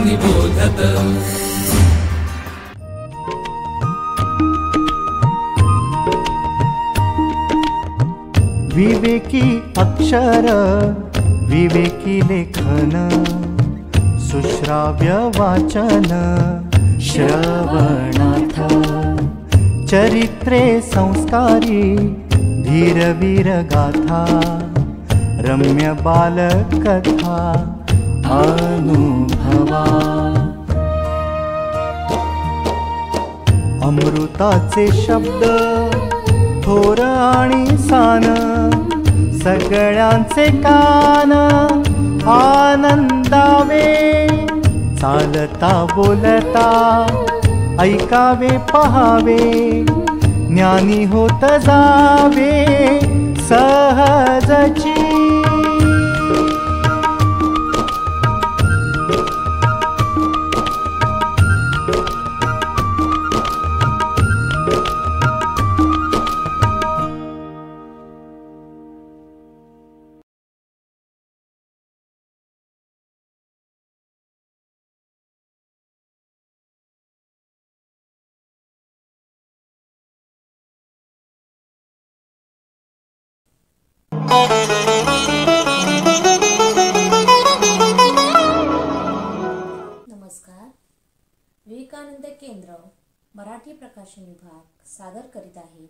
निबोधत। विवेकी अक्षर विवेकी लेखन सुश्राव्य वाचन श्रवणार्थ चरित्रे संस्कारी धीरवीर गाथा रम्य बालकथा अनुभवा अमृताचे शब्द थोर आणि सान सगळ्यांचे कान आनंदावे चालता बोलता ऐकावे पहावे ज्ञानी होत जावे सहजची। नमस्कार। विवेकानंद केंद्र मराठी प्रकाशन विभाग सादर करीत आहे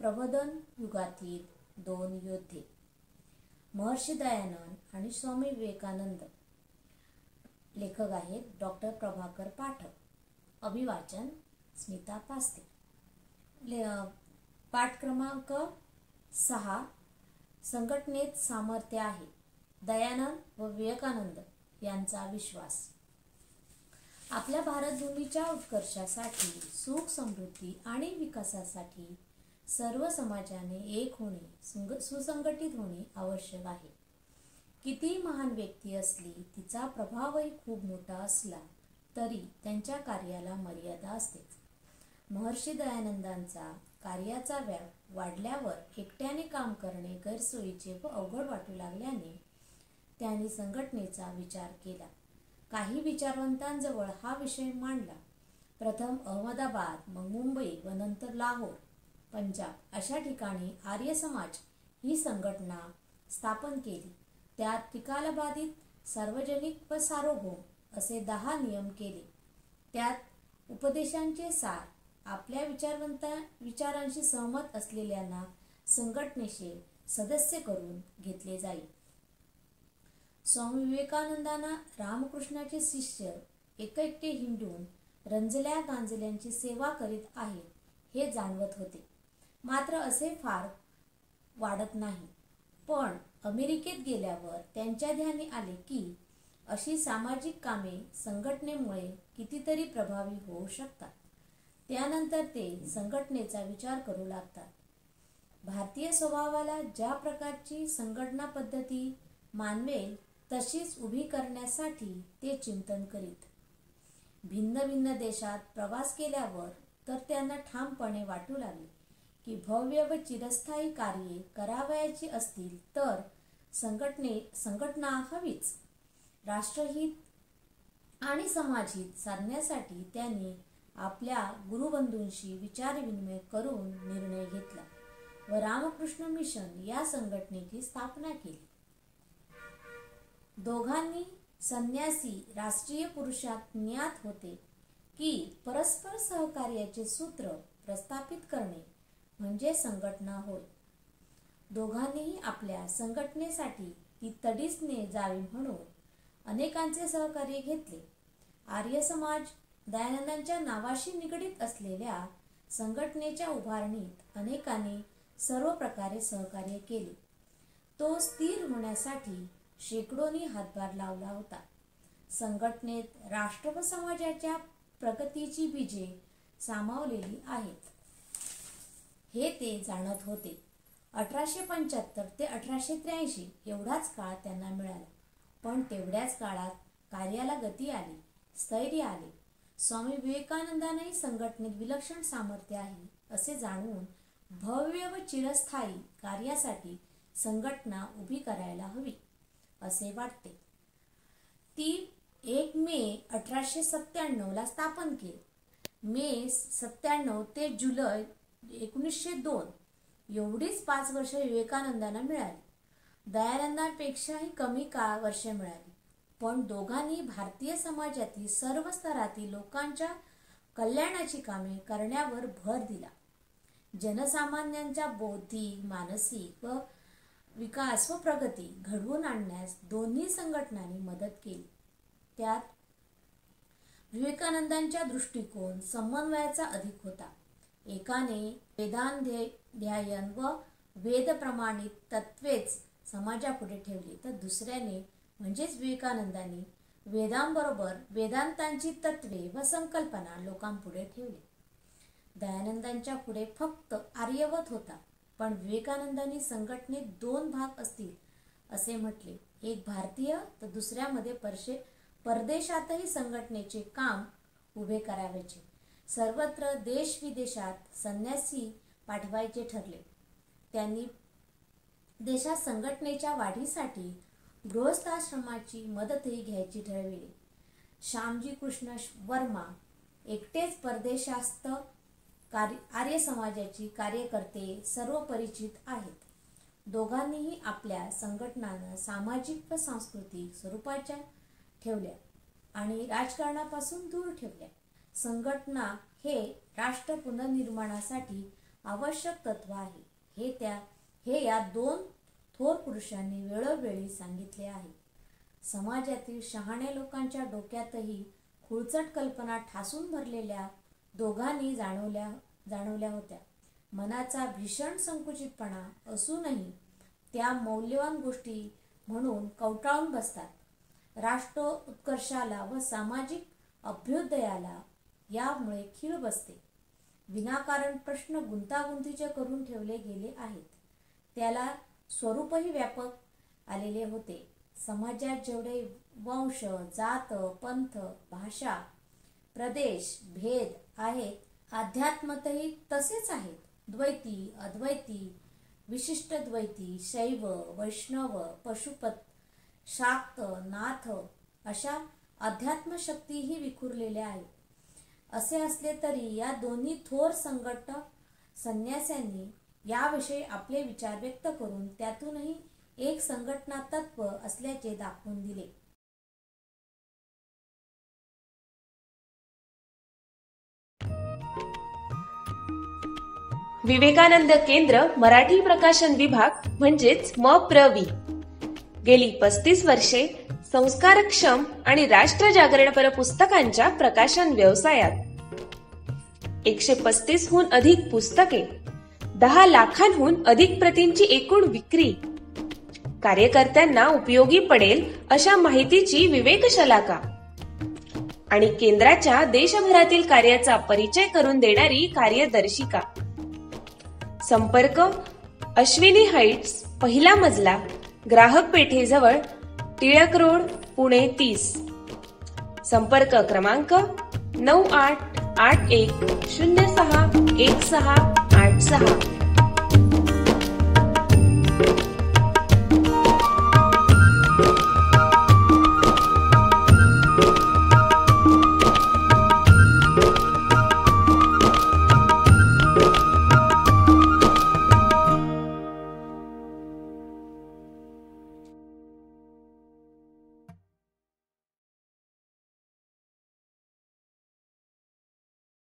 प्रबोधन युगातील दोन योद्धे, महर्षी दयानंद आणि स्वामी विवेकानंद। लेखक आहेत डॉक्टर प्रभाकर पाठक, अभिवाचन स्मिता पास्ते। पाठ क्रमांक 6, संघटनेत सामर्थ्य आहे, दयानंद व विवेकानंद यांचा विश्वास। आपल्या भारतभूमीच्या उत्कर्षासाठी, सुख समृद्धी आणि विकासासाठी सर्व समाजाने एक होणे, सुसंघटित होणे आवश्यक आहे। किती महान व्यक्ती असली, तिचा प्रभावही खूप मोठा असला तरी त्यांच्या कार्याला मर्यादा असतेच। महर्षी दयानंदांचा कार्याचा व्याप वाढल्यावर एकट्याने काम करणे गैरसोयीचे व अवघड वाटू लागल्याने त्यांनी संघटनेचा विचार केला। काही विचारवंतांजवळ हा विषय मांडला। प्रथम अहमदाबाद, मग मुंबई व नंतर लाहोर, पंजाब अशा ठिकाणी आर्य समाज ही संघटना स्थापन केली। त्यात त्रिकालबाधित, सार्वजनिक व सार्वभौम असे 10 नियम केले। त्यात उपदेशांचे सार, आपल्या विचारांशी सहमत असलेल्यांना संघटनेचे सदस्य करून घेतले जाईल। स्वामी विवेकानंदांना रामकृष्णाचे शिष्य एकटे हिंडून रंजल्या गांजल्यांची सेवा करीत आहेत हे जाणवत होते, मात्र असे फार वाढत नाही। पण अमेरिकेत गेल्यावर त्यांच्या ध्यानी आले की अशी सामाजिक कामे संघटनेमुळे कितीतरी प्रभावी होऊ शकतात। त्यानंतर ते संघटनेचा विचार करू लागतात। भारतीय स्वभावाला ज्या प्रकारची संघटना पद्धती मानवेल तशीच उभी करण्यासाठी ते चिंतन करीत। भिन्न भिन्न देशात प्रवास केल्यावर तर त्यांना ठामपणे वाटू लागले की भव्य व चिरस्थायी कार्ये करावयाची असतील तर संघटना हवीच। राष्ट्रहित आणि समाजहित साधण्यासाठी त्यांनी आपल्या गुरुबंधूंशी विचारविनिमय करून निर्णय घेतला व रामकृष्ण मिशन या संघटनेची स्थापना केली। दोघांनी संन्यासी राष्ट्रीय पुरुषात ज्ञात होते की परस्पर सहकार्याचे सूत्र प्रस्थापित करणे म्हणजे संघटना होय। दोघांनीही आपल्या संघटनेसाठी ती तडीसने जावी म्हणून अनेकांचे सहकार्य घेतले। आर्य समाज दयानंदांच्या नावाशी निगडीत असलेल्या संघटनेच्या उभारणीत अनेकांनी सर्व प्रकारे सहकार्य केले। तो स्थिर होण्यासाठी शेकडोनी हातभार लावला होता। संघटनेत राष्ट्र व समाजाच्या प्रगतीची बीजे सामावलेली आहेत हे ते जाणत होते। 1875 ते 1883 एवढाच काळ त्यांना मिळाला, पण तेवढ्याच काळात कार्याला गती आली, स्थैर्य आले। स्वामी विवेकानंदांनाही संघटनेत विलक्षण सामर्थ्य आहे असे जाणून भव्य व चिरस्थायी कार्यासाठी संघटना उभी करायला हवी असे वाटते। ती 1 मे 1897 ला स्थापन केले. मे 97 ते जुलै 1902 एवढीच 5 वर्ष विवेकानंदांना मिळाली. दयानंदांपेक्षाही कमी वर्षे मिळाली, पण दोघांनी भारतीय समाजातील सर्व स्तरातील लोकांच्या कल्याणाची कामे करण्यावर भर दिला. जनसामान्यांचा बौद्धिक, मानसिक व विकास व प्रगती घडवून आणण्यास दोन्ही संघटनांनी मदत केली. त्यात विवेकानंदांचा दृष्टिकोन समन्वयाचा अधिक होता. एकाने वेदाध्ययन व वेद प्रमाणित तत्वेच समाजापुढे ठेवली, तर दुसऱ्याने म्हणजेच विवेकानंदांनी वेदांबरोबर वेदांतांची तत्वे व संकल्पना लोकांपुढे ठेवली. दयानंदांच्या पुढे फक्त आर्यवत होता, पण विवेकानंदांनी संघटनेत 2 भाग असतील असे म्हटले. एक भारतीय तर दुसऱ्यामध्ये परदेशातही संघटनेचे काम उभे करावयाचे. सर्वत्र देश विदेशात संन्यासी पाठवायचे ठरले. त्यांनी देशात संघटनेच्या वाढीसाठी गृहस्थाश्रमाची मदतही घ्यायची ठरविली. श्यामजी कृष्ण वर्मा एकटेच परदेशास्थ आर्य समाजाची कार्यकर्ते सर्व परिचित आहेत. दोघांनीही आपल्या संघटनांना सामाजिक व सांस्कृतिक स्वरूपाच्या ठेवल्या आणि राजकारणापासून दूर ठेवल्या. संघटना हे राष्ट्र पुनर्निर्माणासाठी आवश्यक तत्व आहे, हे या 2 थोर पुरुषांनी वेळोवेळी सांगितले आहे. समाजातील शहाण्या लोकांच्या डोक्यातही खुळचट कल्पना ठासून भरलेल्या दोघांनी जाणवल्या होत्या. मनाचा भीषण संकुचितपणा असूनही त्या मौल्यवान गोष्टी म्हणून कवटाळून बसतात. राष्ट्र उत्कर्षाला व सामाजिक अभ्युदयाला यामुळे खीळ बसते. विनाकारण प्रश्न गुंतागुंतीचे करून ठेवले गेले आहेत. त्याला स्वरूपही व्यापक आलेले होते. समाजात जेवढे वंश, जात, पंथ, भाषा, प्रदेश, भेद आहेत, अध्यात्मतही तसेच आहेत. द्वैती, अद्वैती, विशिष्ट द्वैती, शैव, वैष्णव, पशुपत, शाक्त, नाथ अशा अध्यात्म शक्तीही विखुरलेल्या आहेत. असे असले तरी या दोन्ही थोर संघटक संन्यास्यांनी याविषयी आपले विचार व्यक्त करून त्यातूनही एक संघटना तत्व असल्याचे दाखवून दिले. विवेकानंद केंद्र मराठी प्रकाशन विभाग म्हणजेच MPRV गेली 35 वर्षे संस्कारक्षम आणि राष्ट्र जागरणपर पुस्तकांच्या प्रकाशन व्यवसायात. 135 हून अधिक पुस्तके, 10 लाखांहून अधिक प्रतींची एकूण विक्री, कार्यकर्त्यांना उपयोगी पडेल अशा माहितीची विवेकशलाका आणि केंद्राच्या देशभरातील कार्याचा परिचय करून देणारी कार्यदर्शिका. संपर्क अश्विनी हाइट्स, 1ला मजला, ग्राहक पेठेजवळ, टिळक रोड, पुणे 30. संपर्क क्रमांक 9881061686.